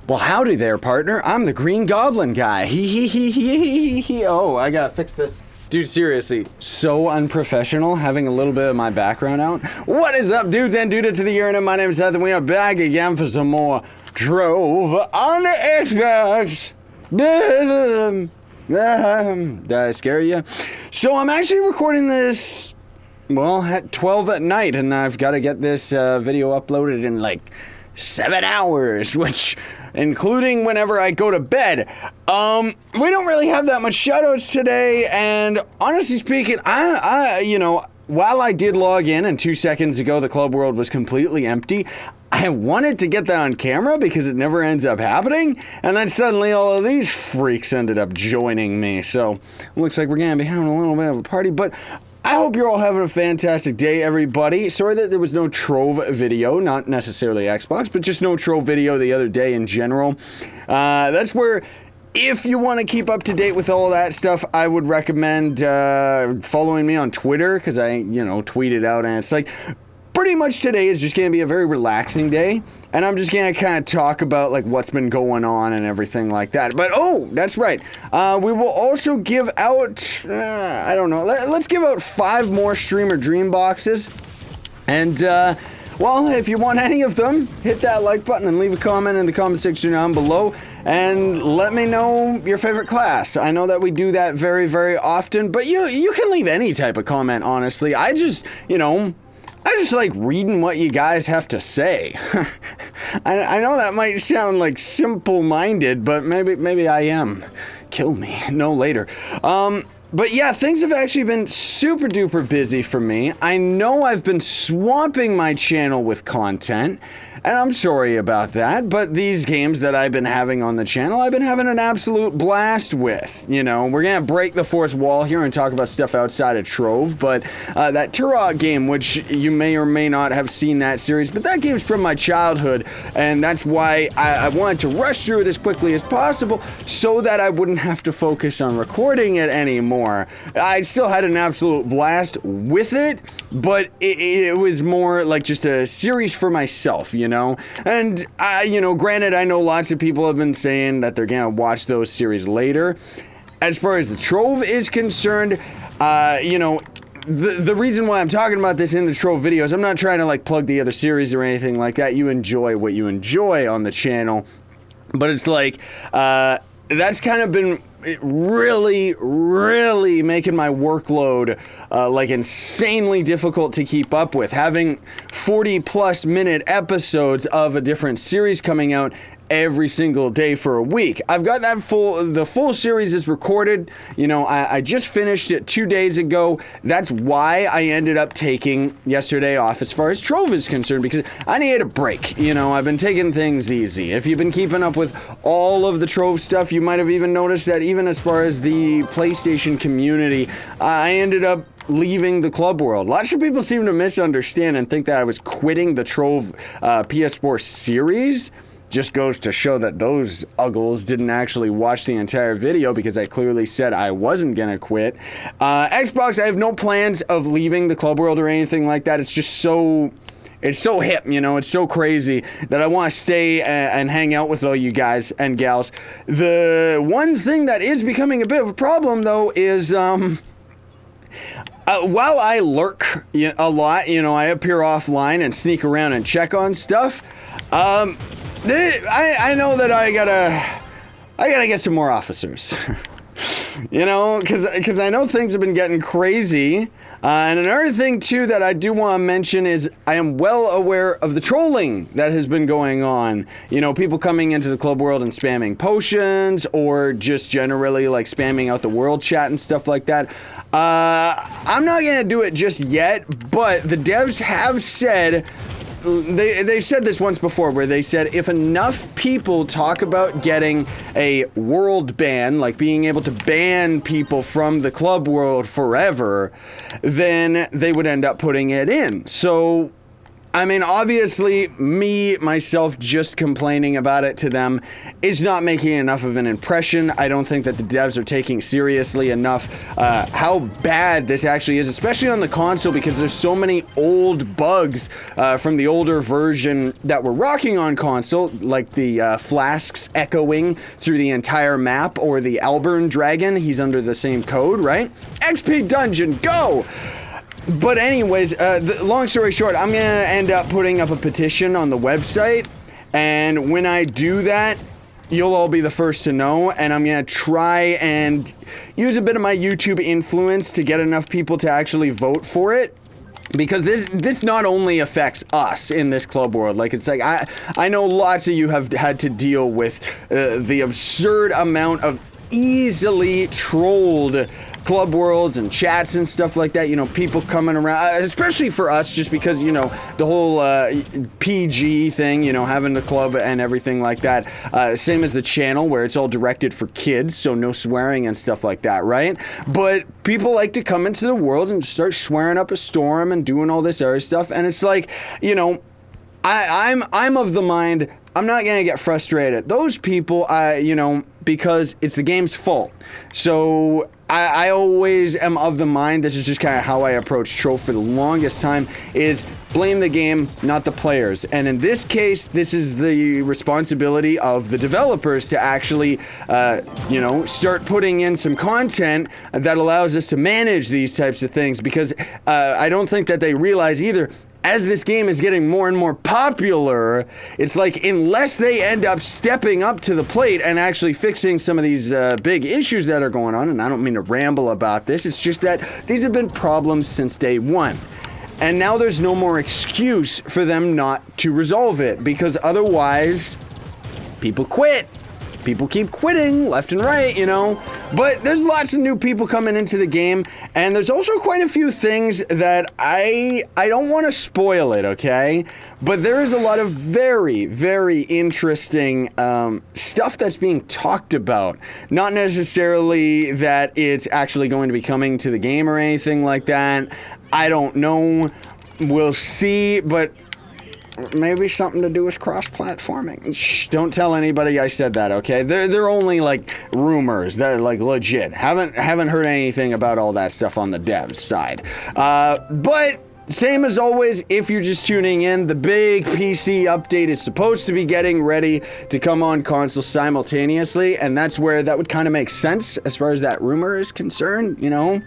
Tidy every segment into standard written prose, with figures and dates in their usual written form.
Well, howdy there, partner. I'm the Green Goblin guy. Oh, I gotta fix this. Dude, seriously, so unprofessional having a little bit of my background out. What is up, dudes and dudes to the internet? My name is Scythe, and we are back again for some more Trove on the Xbox. Did I scare you? So I'm actually recording this, well, at 12 at night, and I've got to get this video uploaded in like 7 hours, which, including whenever I go to bed. We don't really have that much shoutouts today, and honestly speaking, you know, while I did log in and 2 seconds ago the club world was completely empty, I wanted to get that on camera because it never ends up happening, and then suddenly all of these freaks ended up joining me, so it looks like we're gonna be having a little bit of a party, but I hope you're all having a fantastic day, everybody. Sorry that there was no Trove video, not necessarily Xbox, but just no Trove video the other day in general. That's where, if you want to keep up to date with all that stuff, I would recommend following me on Twitter, because I, you know, tweet it out, and it's like, pretty much today is just going to be a very relaxing day, and I'm just going to kind of talk about like what's been going on and everything like that. But oh, that's right, we will also give out, I don't know, let's give out 5 more Streamer Dream boxes, and well, if you want any of them, hit that like button and leave a comment in the comment section down below, and let me know your favorite class. I know that we do that very, very often, but you can leave any type of comment, honestly. I just like reading what you guys have to say. I know that might sound like simple-minded, but maybe I am. Kill me. No, later. But yeah, things have actually been super duper busy for me. I know I've been swamping my channel with content, and I'm sorry about that, but these games that I've been having on the channel, I've been having an absolute blast with. You know, we're gonna break the fourth wall here and talk about stuff outside of Trove, but that Turok game, which you may or may not have seen that series, but that game's from my childhood, and that's why I wanted to rush through it as quickly as possible so that I wouldn't have to focus on recording it anymore. I still had an absolute blast with it, but it was more like just a series for myself, you know? And, you know, granted, I know lots of people have been saying that they're gonna watch those series later. As far as the Trove is concerned, you know, the reason why I'm talking about this in the Trove videos, I'm not trying to, like, plug the other series or anything like that. You enjoy what you enjoy on the channel. But it's like, that's kind of been really making my workload like insanely difficult to keep up with. Having 40+ minute episodes of a different series coming out every single day for a week. I've got that the full series is recorded. You know, I just finished it 2 days ago. That's why I ended up taking yesterday off as far as Trove is concerned, because I needed a break. You know, I've been taking things easy. If you've been keeping up with all of the Trove stuff, you might have even noticed that even as far as the PlayStation community, I ended up leaving the club world. Lots of people seem to misunderstand and think that I was quitting the Trove PS4 series. Just goes to show that those uggles didn't actually watch the entire video, because I clearly said I wasn't gonna quit. Xbox, I have no plans of leaving the club world or anything like that. It's just so, it's so hip, you know, it's so crazy that I want to stay and hang out with all you guys and gals. The one thing that is becoming a bit of a problem, though, is while I lurk a lot, you know, I appear offline and sneak around and check on stuff. I know that I gotta get some more officers. You know, because I know things have been getting crazy. And another thing, too, that I do want to mention is I am well aware of the trolling that has been going on. You know, people coming into the club world and spamming potions, or just generally, like, spamming out the world chat and stuff like that. I'm not going to do it just yet, but the devs have said, they've said this once before, where they said if enough people talk about getting a world ban, like being able to ban people from the club world forever, then they would end up putting it in. So I mean, obviously, myself, just complaining about it to them is not making enough of an impression. I don't think that the devs are taking seriously enough how bad this actually is, especially on the console, because there's so many old bugs from the older version that were rocking on console, like the flasks echoing through the entire map, or the Alburn Dragon. He's under the same code, right? XP Dungeon, go! But anyways, long story short, I'm going to end up putting up a petition on the website, and when I do that, you'll all be the first to know, and I'm going to try and use a bit of my YouTube influence to get enough people to actually vote for it. Because this not only affects us in this club world, like, it's like, I know lots of you have had to deal with the absurd amount of easily trolled club worlds and chats and stuff like that, you know, people coming around, especially for us, just because, you know, the whole PG thing, you know, having the club and everything like that, same as the channel where it's all directed for kids, so no swearing and stuff like that, right? But people like to come into the world and start swearing up a storm and doing all this other stuff, and it's like, you know, I'm of the mind, I'm not gonna get frustrated. Those people, you know, because it's the game's fault. So I always am of the mind, this is just kind of how I approach Trove for the longest time, is blame the game, not the players. And in this case, this is the responsibility of the developers to actually, you know, start putting in some content that allows us to manage these types of things, because I don't think that they realize either, as this game is getting more and more popular, it's like, unless they end up stepping up to the plate and actually fixing some of these big issues that are going on, and I don't mean to ramble about this, it's just that these have been problems since day one. And now there's no more excuse for them not to resolve it, because otherwise, people quit. People keep quitting left and right, you know. But there's lots of new people coming into the game, and there's also quite a few things that I don't want to spoil it, okay? But there is a lot of very, very interesting stuff that's being talked about. Not necessarily that it's actually going to be coming to the game or anything like that. I don't know. We'll see, but maybe something to do with cross-platforming. Shh, don't tell anybody I said that, okay? They're only like rumors. They're like legit. Haven't heard anything about all that stuff on the devs side. But same as always, if you're just tuning in, the big PC update is supposed to be getting ready to come on console simultaneously, and that's where that would kind of make sense as far as that rumor is concerned, you know?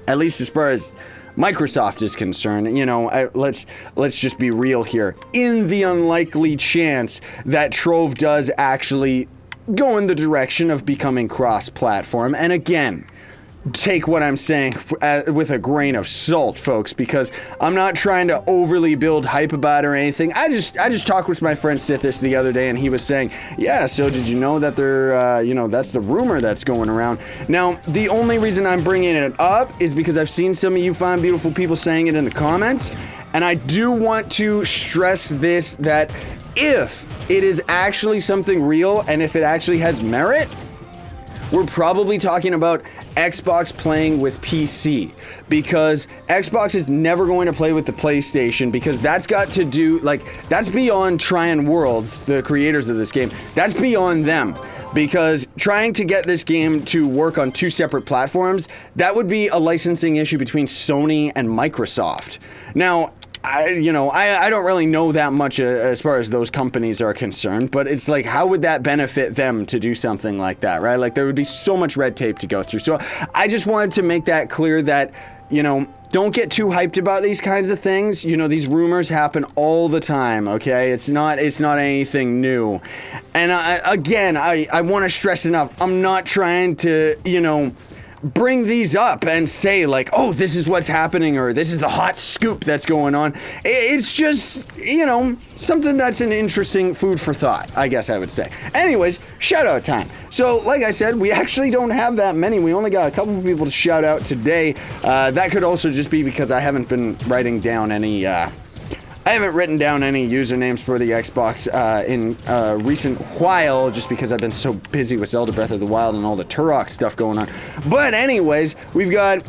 At least as far as Microsoft is concerned, you know, let's just be real here. In the unlikely chance that Trove does actually go in the direction of becoming cross-platform, and again, take what I'm saying with a grain of salt, folks, because I'm not trying to overly build hype about it or anything. I just talked with my friend Scythe the other day, and he was saying, yeah, so did you know that they're, you know, that's the rumor that's going around. Now, the only reason I'm bringing it up is because I've seen some of you fine, beautiful people saying it in the comments, and I do want to stress this, that if it is actually something real, and if it actually has merit, we're probably talking about Xbox playing with PC, because Xbox is never going to play with the PlayStation, because that's got to do, like, that's beyond Tryon Worlds, the creators of this game. That's beyond them, because trying to get this game to work on two separate platforms, that would be a licensing issue between Sony and Microsoft. Now, I don't really know that much as far as those companies are concerned, but it's like, how would that benefit them to do something like that, right? Like, there would be so much red tape to go through. So I just wanted to make that clear that, you know, don't get too hyped about these kinds of things. You know, these rumors happen all the time, okay? It's not anything new. And I want to stress enough, I'm not trying to, you know, bring these up and say like, oh, this is what's happening, or this is the hot scoop that's going on. It's just, you know, something that's an interesting food for thought, I guess I would say. Anyways, shout out time. So like I said, we actually don't have that many. We only got a couple of people to shout out today. That could also just be because I haven't been writing down any I haven't written down any usernames for the Xbox in a recent while, just because I've been so busy with Zelda Breath of the Wild and all the Turok stuff going on. But anyways, we've got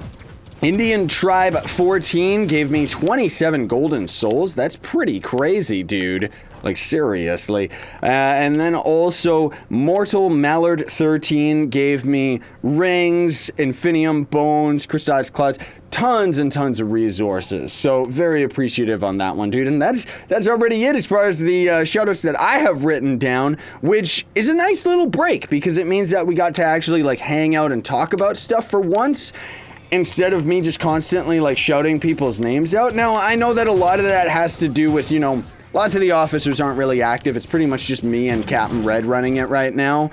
Indian Tribe 14 gave me 27 golden souls. That's pretty crazy, dude. Like, seriously. And then also, Mortal Mallard 13 gave me rings, infinium, bones, crystallized clouds, tons and tons of resources. So, very appreciative on that one, dude. And that's already it as far as the shoutouts that I have written down, which is a nice little break because it means that we got to actually, like, hang out and talk about stuff for once, instead of me just constantly, like, shouting people's names out. Now, I know that a lot of that has to do with, you know, lots of the officers aren't really active. It's pretty much just me and Captain Red running it right now,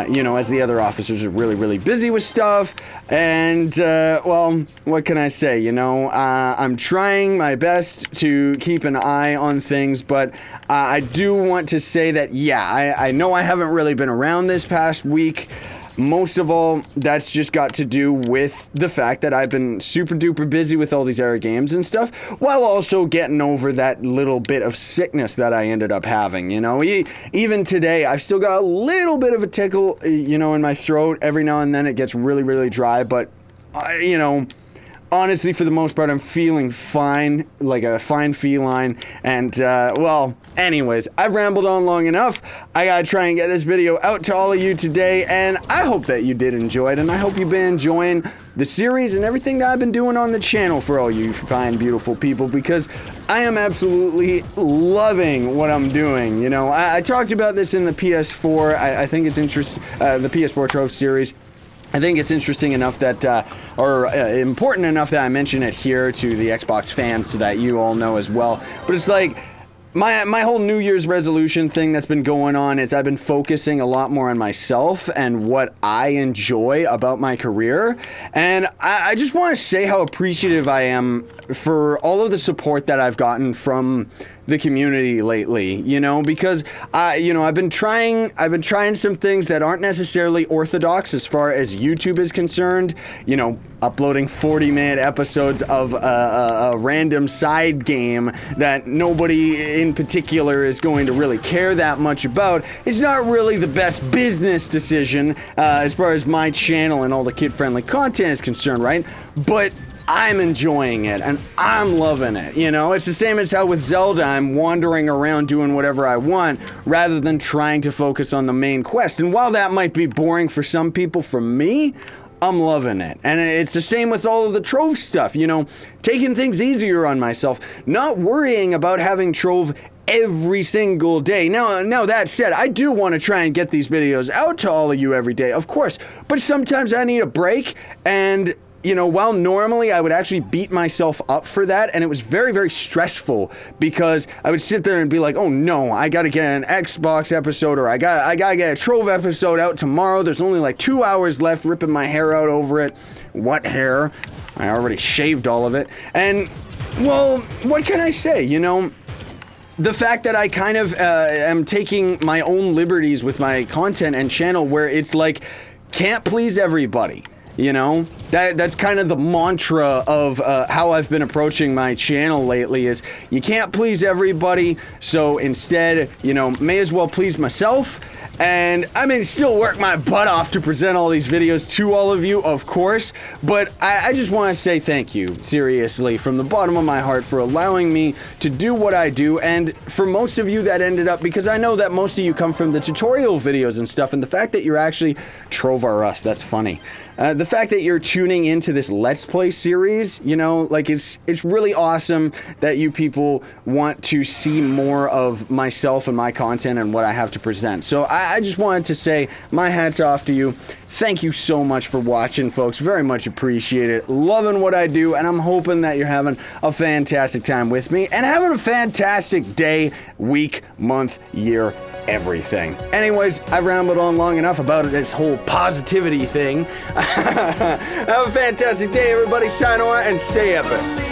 you know, as the other officers are really, really busy with stuff. And, well, what can I say? You know, I'm trying my best to keep an eye on things, but I do want to say that, yeah, I know I haven't really been around this past week. Most of all, that's just got to do with the fact that I've been super duper busy with all these era games and stuff, while also getting over that little bit of sickness that I ended up having, you know. Even today, I've still got a little bit of a tickle, you know, in my throat. Every now and then it gets really, really dry, but, you know, honestly, for the most part, I'm feeling fine, like a fine feline. And, well, anyways, I've rambled on long enough. I gotta try and get this video out to all of you today, and I hope that you did enjoy it, and I hope you've been enjoying the series and everything that I've been doing on the channel for all you fine, beautiful people, because I am absolutely loving what I'm doing. You know, I talked about this in the PS4. I think it's interesting, the PS4 Trove series. I think it's interesting enough that, or important enough that I mention it here to the Xbox fans so that you all know as well. But it's like, my whole New Year's resolution thing that's been going on is I've been focusing a lot more on myself and what I enjoy about my career. And I just want to say how appreciative I am for all of the support that I've gotten from the community lately, you know, because you know, I've been trying some things that aren't necessarily orthodox as far as YouTube is concerned, you know, uploading 40-minute episodes of a random side game that nobody in particular is going to really care that much about. It's not really the best business decision as far as my channel and all the kid-friendly content is concerned, right? But I'm enjoying it, and I'm loving it, you know? It's the same as how with Zelda, I'm wandering around doing whatever I want, rather than trying to focus on the main quest. And while that might be boring for some people, for me, I'm loving it. And it's the same with all of the Trove stuff, you know? Taking things easier on myself, not worrying about having Trove every single day. Now that said, I do want to try and get these videos out to all of you every day, of course, but sometimes I need a break, and you know, while normally I would actually beat myself up for that, and it was very, very stressful because I would sit there and be like, oh no, I gotta get an Xbox episode, or I gotta get a Trove episode out tomorrow. There's only like 2 hours left, ripping my hair out over it. What hair? I already shaved all of it. And, well, what can I say, you know? The fact that I kind of am taking my own liberties with my content and channel, where it's like, can't please everybody. You know, that's kind of the mantra of how I've been approaching my channel lately, is you can't please everybody, so instead, you know, may as well please myself. And I mean, still work my butt off to present all these videos to all of you, of course, but I just want to say thank you, seriously, from the bottom of my heart, for allowing me to do what I do. And for most of you that ended up, because I know that most of you come from the tutorial videos and stuff, and the fact that you're actually Trove R Us, that's funny. The fact that you're tuning into this Let's Play series, you know, like, it's really awesome that you people want to see more of myself and my content and what I have to present. So I just wanted to say my hat's off to you. Thank you so much for watching, folks. Very much appreciate it. Loving what I do, and I'm hoping that you're having a fantastic time with me and having a fantastic day, week, month, year, everything. Anyways, I've rambled on long enough about this whole positivity thing. Have a fantastic day, everybody. Sayonara and stay epic.